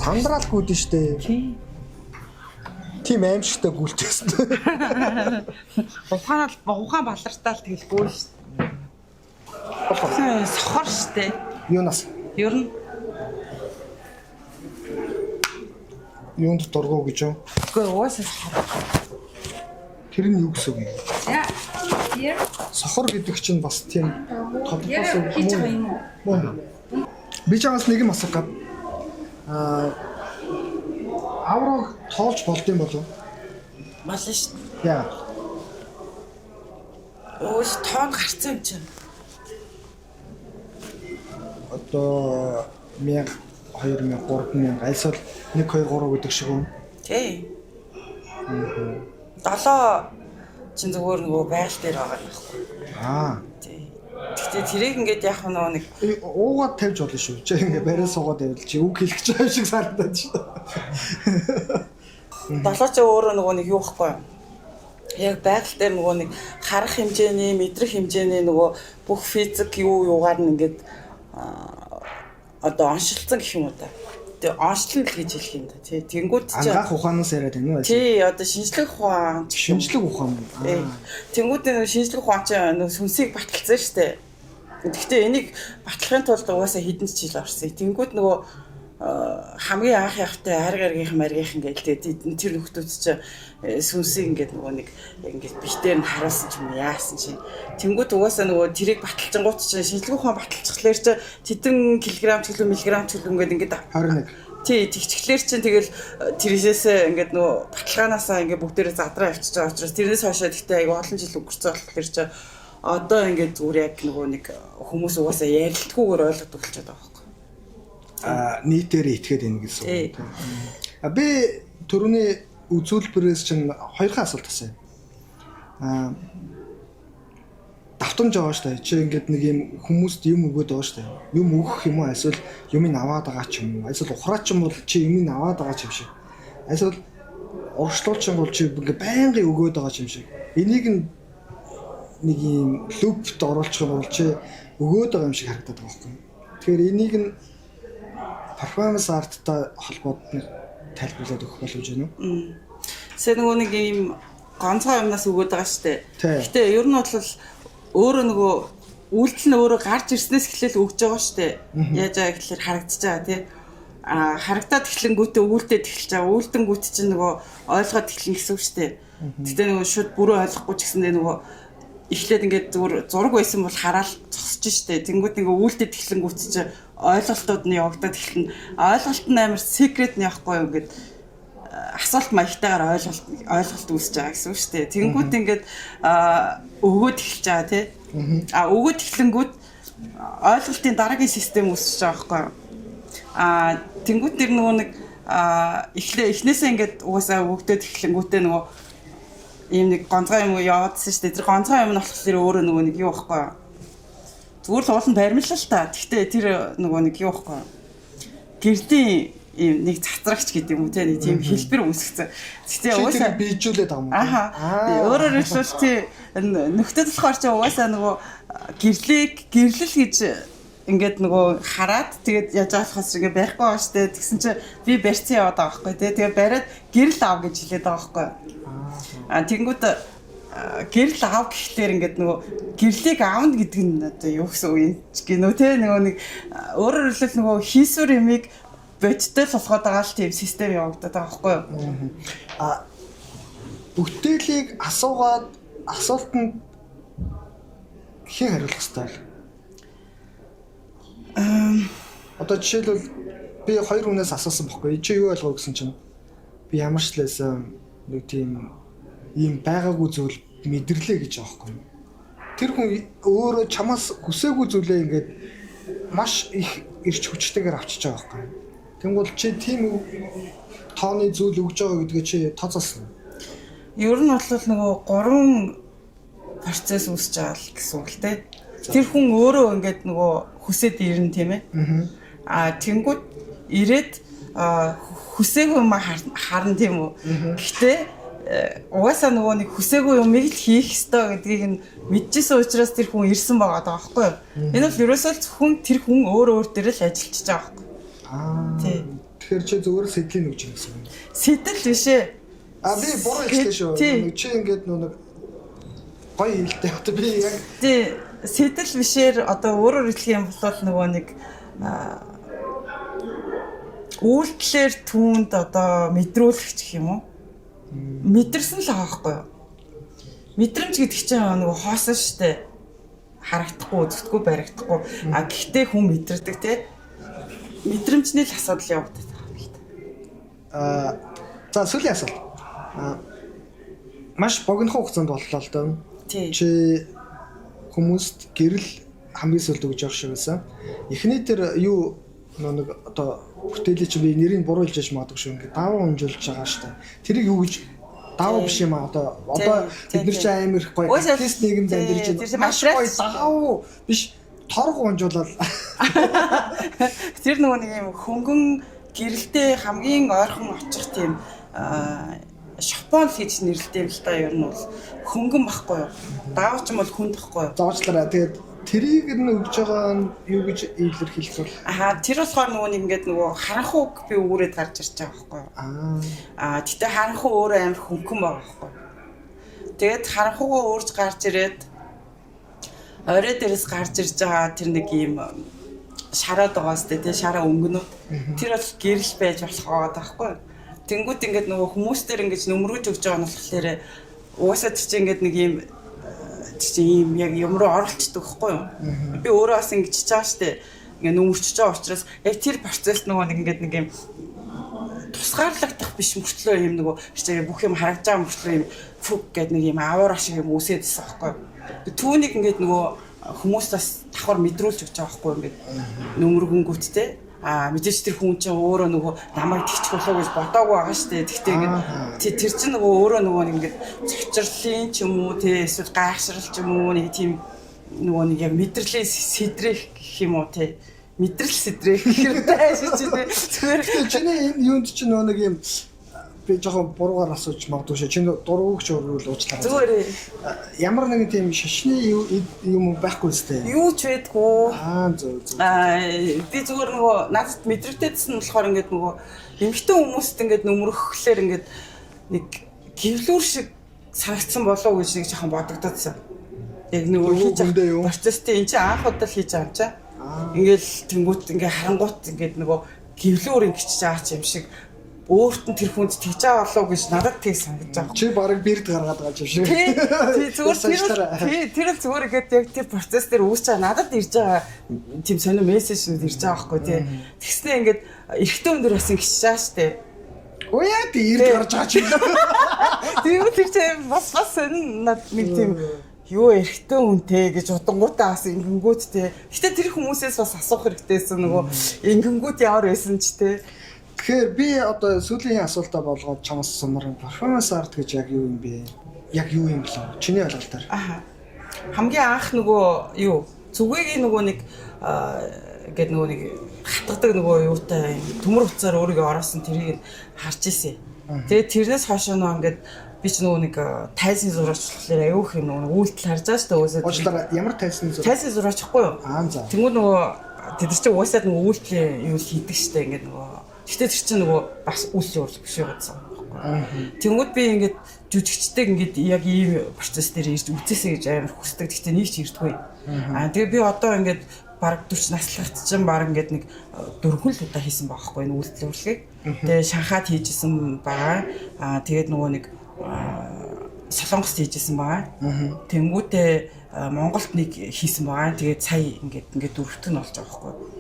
Сандралгүйд нь штэ. Тийм аимшигтай гүйлтэйсэн. Ухаан балартаал тэгэлгүй штэ. Сохор штэ. Юунаас? Ер нь юунд дургуу гэж юу? үгүй уусаа сохор. Тэр нь юу гэсэн үг юм? Here. Сохор гэдэг чинь бас тийм тодорхойлсон Here хийж байгаа юм уу? Би чамаас нэг юм асуух гад. Аврог тоолж болдсон болов? Болно штэ. Яа. Өөс тоон гарцсан юм чинь. Одоо 1000 2000 3000 альсвал 1 2 3 гэдэг шиг юм. Тий. 7 чин зүгээр нөгөө байгаль дээр байгаа юм байхгүй. Тий. Гэхдээ тэрийг ингээд яг нэг уугаад тавьж болно шүү. Чи ингээ барай суугаад байвал чи үг хэлэх гэж байгаа шиг санагдаад шүү. 7 ч өөрөө нөгөө нэг юу байхгүй юу? Яг байгаль дээр нөгөө нэг харах хэмжээний, мэдрэх хэмжээний нөгөө бүх физик юугаар нь ингээд одоо оншилсан гэх юм уу та. Тэгээ онцлог л гэж хэлэх юм да тий. Тэнгүүд чи ангаах ухаанаас яриад байна уу? Тий, одоо шинжлэх ухаан. Шинжлэх ухаан. Тэнгүүд нэг шинжлэх ухаан чи нэг сүнсийг баталсан шүү дээ. Гэхдээ энийг батлахын тулд угаасаа хэдэн жил орсон. Тэнгүүд нөгөө хамгийн анх явахтай аргийнх маргийнх ингээд тэр нөхдүүд чи сүнсийг ингээд нөгөө нэг ингээд битээр нь харуулсан ч юм яасан чи. Тэнгүүд угаасаа нөгөө тэрийг баталчингууд чи шинжлэх ухаан баталчихлаар чи тэдэн килограмм ч миллиграмм ч ингээд 21. Тий, тэгчглэр чинь тэгэл тэрээсээ ингээд нөгөө баталгаанаасаа ингээд бүгдээрээ задраа авчиж байгаа учраас тэрнээс хойшоо гэхдээ айгүй олон жил өнгөрцөн болохоор чи одоо ингээд зүгээр яг нөгөө нэг хүмүүс угаасаа ярилтгүйгээр ойлгоод өгчөөд байгаа байхгүй. Нийтээр итгээд байна гэсэн үг. Би түрүүний үзүүлбэрээс чинь хоёрхан асуулт асууя. Давтамж байгаа шүү дээ. Чи ингээд нэг юм хүмүүст юм өгөөд байгаа шүү дээ. Юм өгөх юм уу? Эсвэл юмыг аваад байгаа ч юм уу? Эсвэл ухраач юм бол чи юмыг аваад байгаа ч юм шиг. Эсвэл урагшлуулч юм бол чи ингээд байнгын өгөөд байгаа ч юм шиг. Энийг нэг юм лупт оруулах юм бол чи өгөөд байгаа юм шиг харагдаад байгаа байхгүй. Тэгэхээр энийг нь перформанс арттай холбоотой тайлбарлаад өгөх болов гэж байна уу? Сэ нөгөө нэг юм ганцхан юмнаас өгөөд байгаа шүү дээ. Гэтэ ер нь бол өөрөө нөгөө үйлдэл нь өөрөө гарч ирснээс эхлээл өгж байгаа шүү дээ. Яаж байгаа гэхэлэр харагдаж байгаа тий. Харагдаад эхлэнгүүтээ өгүүлдээд эхэлж байгаа. Үйлдэнгүүт чинь нөгөө ойлгоод эхлэн гэсэн үг шүү дээ. Гэтэ нөгөө шууд бүрөө ойлгохгүй ч гэсэндээ нөгөө эхлээд ингээд зүгээр зураг байсан бол хараад зогсож штэ. Тэнгүүд нэг үйлдэл эхлэнгүүт чинь ойлголтууд нь явагдаад эхэлнэ. Ойлголт нь амар секрет нь явахгүй юу ингээд асуулт маягтайгаар ойлголт үүсэж байгаа гэсэн үг шүү дээ. Тэнгүүд ингээд өгөөд эхэлж байгаа тий. Өгөөд эхлэнгүүд ойлголтын дараагийн систем үүсэж байгаа байхгүй юу? Тэнгүүд тэр нөгөө нэг эхнээсээ ингээд угаасаа өгдөөд эхлэнгүүтээ нөгөө ийм нэг гонцгой юм яваадсан шүү дээ. Тэр гонцгой юм нь болохоор өөрөө нөгөө нэг юу байхгүй юу? Зүгээр л уулын баримлал л та. Гэхдээ тэр нөгөө нэг юу байхгүй юу? Гэрлийн ийм нэг цацрагч гэдэг юм уу те нэг тийм хэлбэр үүсгэсэн. Гэхдээ угаасаа бийжүүлээд байгаа юм. Өөрөөр хэлбэл тий нөхдөд болохоор чи угаасаа нөгөө гэрлэл гэж ингээд нөгөө хараад тэгээд яаж болохоос ингээ барихгүй байгаа штэ. Тэгсэн чи би барьцсан яваад байгаа байхгүй те. Тэгээд бариад гэрэл аав гэж хэлээд байгаа байхгүй. Тэнгүүд гэрэл аав гэхлээр ингээд нөгөө гэрлийг аавна гэдэг нь одоо юу гэсэн үг юм гинөө те нөгөө нэг өөрөөр хэлбэл нөгөө хийсвэр юмыг бодтой сулгаад байгаа л тийм систем явагдаад байгаа байхгүй юу? Бүтээлийг асуугаад асуултанд хэн хариулах ёстой? Одоо жишээлбэл би хоёр хүнээс асуусан бохгүй. Чи юу ойлгоо гэсэн чинь би ямар ч лээсэн нэг тийм ийм байгаагүй зүйл мэдэрлээ гэж байгаа байхгүй. Тэр хүн өөрөө чамаас хүсээгүй зүйлээ ингээд маш их ирч хүчтэйгээр авчиж байгаа байхгүй. Тэнгуул чи тийм тооны зүйл өгж байгаа гэдгээ чи тооцоолсон. Ер нь бол нөгөө 3 процесс үүсэж байгаа л гэсэн үг л те. Тэр хүн өөрөө ингээд нөгөө хүсээд ирнэ тийм ээ. Тэнгууд ирээд хүсээгүй юм харна тийм үү. Гэхдээ угаасаа нөгөө нэг хүсээгүй юмыг л хийх ёстой гэдгийг нь мэдчихсэн учраас тэр хүн ирсэн байгаа даа байхгүй юу. Энэ бол ерөөсөө зөвхөн тэр хүн өөр дээр л ажиллаж байгаа байхгүй. Тий. Тэгэхээр чи зүгээр сэдлийн үгж гэсэн юм. Сэтэл биш ээ. Би буруу хэлсэн шүү. Чи ингээд нэг гоё хэлтэй. Одоо би яг тий сэтэл бишээр одоо өөрөөр хэлэх юм бол нөгөө нэг үйлдэлээр түүнд одоо мэдрүүлэгч гэх юм уу? Мэдэрсэн л байгаа байхгүй юу? Мэдрэмж гэдэг чинь нөгөө хоосон штэ. Харагдахгүй, үзэхгүй, баригдахгүй. Гэхдээ хүн мэдэрдэг тий. Мэдрэмжний л асуудал явагдаад байгаа юм л та. За сүүлийн асуулт. Маш богино хугацаанд боллоо л доо. Тий. Чи хүмүүст гэрэл хамгийн сүүлд өгж явах шиг байсан. Эхний тэр юу нэг одоо бүтээлээ чи би нэрийг буруу хэлж магадгүй шүү. Ингээд даваа унжуулж байгаа штэ. Тэрийг юу гэж даваа биш юм аа одоо бид нар чи амар их гоё артист нийгэмд амьдарч байна. Маш гоё даваа биш торг унжуулаад. Тэр нөгөө нэг юм хөнгөн гэрэлтэй хамгийн ойрхон очих тийм шопон гэж нэрлэдэг юм л та ер нь бол хөнгөн байхгүй юу? Даавч юм бол хүнд байхгүй юу? Зоочлаараа тэгээд тэрийг нь өгж байгаа нь юу гэж илэрхийлэх вэ? Тэр болохоор нөгөө нэг ингээд нөгөө харанхууг би өгөөд гарч ирж байгаа байхгүй юу? Тэгтээ харанхуу өөрөө амар хөнгөн байгаа байхгүй юу? Тэгээд харанхуугаа өөрж гарч ирээд орой дээрээс гарч ирж байгаа тэр нэг юм шараад байгаа сте тий шараа өнгөнүүд тэр бол гэрэл байж болох байхгүй юу? Тэнгүүд ингээд нөгөө хүмүүстэр ингэж нөмрөж өгж байгаа нь болохоор угаасаа тэр чинь ингээд нэг юм тийм яг юм руу оролцдог байхгүй юу? Би өөрөө бас ингэж чаа штэ. Ингээ нөмөрчж байгаа учраас яг тэр процесс нөгөө нэг ингээд нэг юм тусгаарлагдах биш мөртлөө юм нөгөө бүх юм харагдж байгаа мөртлөө юм фүг гэдэг нэг юм аваар шиг юм үсэдсэн байхгүй юу? Түүнийг ингээд нөгөө хүмүүс бас давхар мэдрүүлж өгч байгаа байхгүй юу? Ингээд нөмөргөнгүүттэй мэдээж тэр хүн чинь өөрөө нөгөө намайг тэгчих болоо гэж бодоагүй байгаа шүү дээ. Тэгтээ ингээд тэр чинь нөгөө өөрөө нөгөө ингээд цочрлын ч юм уу те эсвэл гайхшрал ч юм уу нэг тийм нөгөө нэг яг мэдрэлийн сэдрэх гэх юм уу те мэдрэл сэдрэх хэрэгтэй шүү дээ. Зүгээр чиний энэ юунд чинь нөгөө нэг юм би жоохон буруугаар асууж магадгүй шээ. Чиний дургүйч өргөл уучлаарай. Зүгээр ямар нэгэн тийм шашны юм байхгүй үстэй. юу ч байдгүй. Зөв. Би зүгээр нөгөө надад мэдрэгдээдсэн нь болохоор ингээд нөгөө эмэгтэй хүмүүст ингээд нөмрөхлөөр ингээд нэг гэвлүүр шиг санагдсан болов уу гэж нэг жоохон бодогдоодсэн. Яг нөгөө хийж байгаа процесстэй эн чинь анх удаа хийж байгаа юм чаа. Ингээл тэнгуут ингээ харангуут ингээд нөгөө гэвлүүр ингэчж байгаа ч юм шиг өөрт нь тэр хүнд тэгж байгаа болов гэж надад тийг санагдаж байгаа. Чи барыг бирд гаргаад байгаа юм шиг. Тий зүгээр тэр л зүгээр ихэд яг тэр процесс дээр үүсч байгаа надад ирж байгаа тийм сонио мессежүүд ирж байгаа байхгүй тий. Тэгснэ ингээд эрэгтэй өндөр бас ингэчж байгаа штэ. Уяа би ирд гарч байгаа чи. Тэр чинь бас над нэг тийм юу эрэгтэй үнтэй гэж удангуудаа бас ингэнгүүттэй. Гэтэ тэр хүмүүсээс бас асуух хэрэгтэйсэн нөгөө ингэнгүүд ямар байсан ч тий. Тэгэхээр би одоо сүүлийн асуултаа болгоод чамаас сумаар перформанс арт гэж яг юу юм бэ? Яг юу юм бэлээ? Чиний ойлголтоор. Хамгийн анх нөгөө юу зүгээгийн нөгөө нэг гэдэг нөгөө нэг хатгадаг нөгөө юутай төмөр уцаар өөрийгөө ороосон тэрийг харж ирсэн. Тэгээд тэрнээс хойш нөгөө ингээд би ч нөгөө нэг тайзын зураач болохоор аюух юм нөгөө үйлдэл харж байгаа шүү дээ өсөд. Уучлаарай ямар тайзын зураач? Тайзын зураачихгүй юу? За. Тэнгүүд нөгөө тэд чинь уусаад нөгөө үйлдэл юу хийдэг шүү дээ ингээд нөгөө. Гэхдээ тэр чинь нөгөө бас үйл явдал биш байсан байхгүй. Тэнгүүд би ингээд жүжигчдэг ингээд яг ийм процесс дээр ирж үзээсэй гэж амар хүсдэг. Гэхдээ нэг ч ирдэггүй. Тэгээ би одоо ингээд бараг 40 наслахт чинь бараг ингээд нэг 4 л удаа хийсэн байхгүй энэ үйлдэл урлагийг. Тэгээ Шанхайд хийжсэн байгаа. Тэгээд нөгөө нэг Солонгост хийжсэн байгаа. Тэнгүүтээ Монголд нэг хийсэн байгаа. Тэгээд сая ингээд дөрөвт нь болж байгаа байхгүй.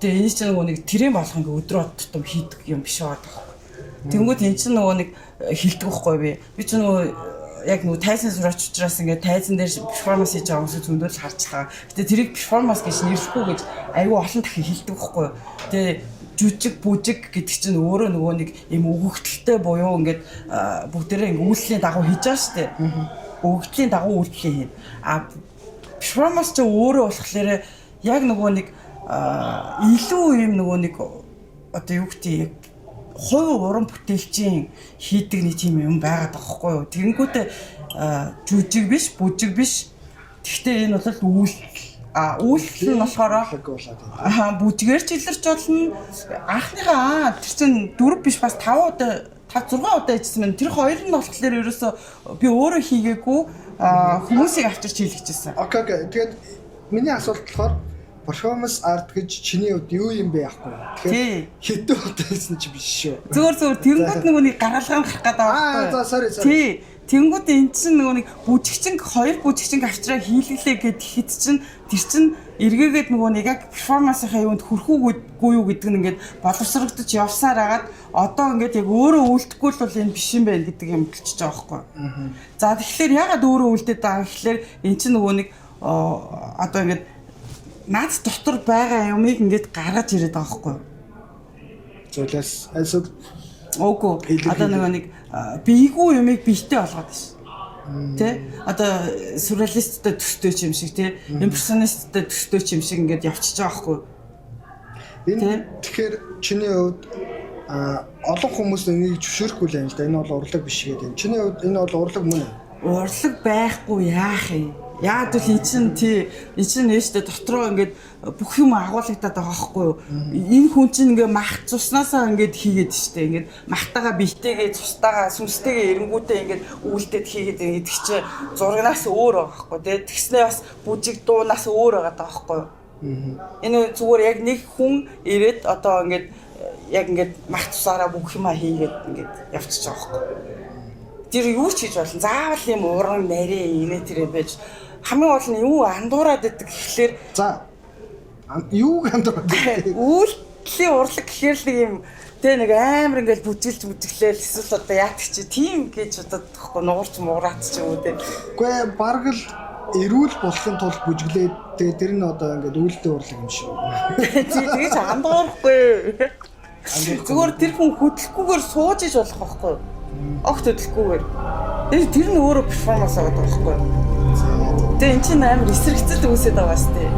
Тэгээ энэ чинь нөгөө нэг тэрэн болох ингээ өдрөө тутам хийдэг юм биш байгаа даа. Тэнгүүд энэ чинь нөгөө нэг хилдэг байхгүй би. Би ч нөгөө яг нөгөө тайзан сураач учраас ингээ тайзан дээр перформанс хийж байгаа хүмүүс зөндөл харж байгаа. Гэтэ тэрийг перформанс гэж нэрлэхгүй гэж айгүй олон дахин хилдэг байхгүй. Тэгээ жүжиг бүжиг гэдэг чинь өөрөө нөгөө нэг юм өгөгдөлтэй буюу ингээд бүгдээрээ ингээ үйлслийн дагуу хийж байгаа шүү дээ. Өгөгдлийн дагуу үйлдэл хийн. Перформанс чинь өөрөө болохоор яг нөгөө нэг илүү юм нөгөө нэг одоо юу гэдэг хувь уран бүтээлчийн хийдэг нэг тийм юм байгаад байгаа хгүй юу. Тэгэнгүүтээ жүжиг биш, бүжиг биш. Гэхдээ энэ бол үйлдэл нь болохоор бүжгээр ч илэрч болно. Анхныхаа тэр чинь 4 биш бас 5 удаа 5 6 удаа ичсэн мэн. Тэр хоёр нь болохоор ерөөсөө би өөрөө хийгээгүй хүмүүсийг авчирч хийлгэжсэн. Окей. Тэгээд миний асуулт болохоор performance art гэж чиний хувьд юу юм бэ яахгүй. Тэгэхээр хэдэн удаа хийсэн чи биш шүү. Зүгээр тэнгууд нөгөө нэг гаргалгаа гарах гэдэг байгаа байхгүй. Sorry. Тий. Тэнгууд эн чинь нөгөө нэг бүжигчин хоёр бүжигчин авчраа хийлгэлээ гэд хэд чинь тэр чинь эргээгээд нөгөө нэг яг перформансынхаа юунд хүрхүүгүй юу гэдэг нь ингээд боловсрогдож явсаар агаад одоо ингээд яг өөрөө үлдэхгүй л бол энэ биш юм байна гэдэг юм болчихж байгаа байхгүй. За тэгэхээр ягаад өөрөө үлдээд байгаа гэхэлэр эн чинь нөгөө нэг одоо ингээд наад дотор байгаа юмыг ингээд гаргаж ирээд байгаа байхгүй. Зөвлөс այսօр Үгүй одоо нэг бийгүй юмыг бийтэй болгоод ш. Тэ? Одоо сюрреалисттэй төстэй ч юм шиг тий. Импрессионисттэй төстэй ч юм шиг ингээд явчихж байгаа байхгүй. Энэ тэгэхээр чиний хувьд олон хүмүүс энийг зөвшөөрөхгүй л юм л да. Энэ бол урлаг биш гэдэг юм. Чиний хувьд энэ бол урлаг мөн үү? Урлаг байхгүй яах юм? Яад л энэ чинь нээштэй дотроо ингээд бүх юм агуулгадаад байгаа байхгүй юу? Энэ хүн чинь ингээд мах цуснасаа ингээд хийгээд штэ. Ингээд махтагаа бэлтээгээ цустагаа сүнстэйгээ эренгүүтээ ингээд үйлдээд хийгээд идэх чи зурагнаас өөр байгаа байхгүй тий. Тэгснээ бас бүжиг дуунаас өөр байгаа байхгүй юу? Энэ зүгээр яг нэг хүн ирээд одоо ингээд яг ингээд мах цусаараа бүх юмаа хийгээд ингээд явчихж байгаа байхгүй юу? Тэр юу ч хийж болно. Заавал юм уран нарийн инээ тэрэ байж хамгийн гол нь юу андуураад идэг гэхлээр за юуг андуураад идэг үйлдэлийн урлаг гэхэр л юм тэ нэг амар ингээл бүжиглээл эсвэл одоо яадаг чи тийм гэж бодоод тахгүй нуурч муураач ч юм уу тэ. Үгүй бараг л эрүүл болохын тулд бүжиглээд тэгээ тэр нь одоо ингээд үйлдэл урлаг юм шүү. Тэгэж андуурахгүй. Зүгээр тэр хүн хөдлөхгүйгээр сууж иж болох байхгүй. Огт хөдлөхгүйгээр. Тэр нь өөрөө перформанс аваад байгаа байхгүй. Тэгээ эн чинь амар эсрэгцэл үүсээд байгаа шүү дээ.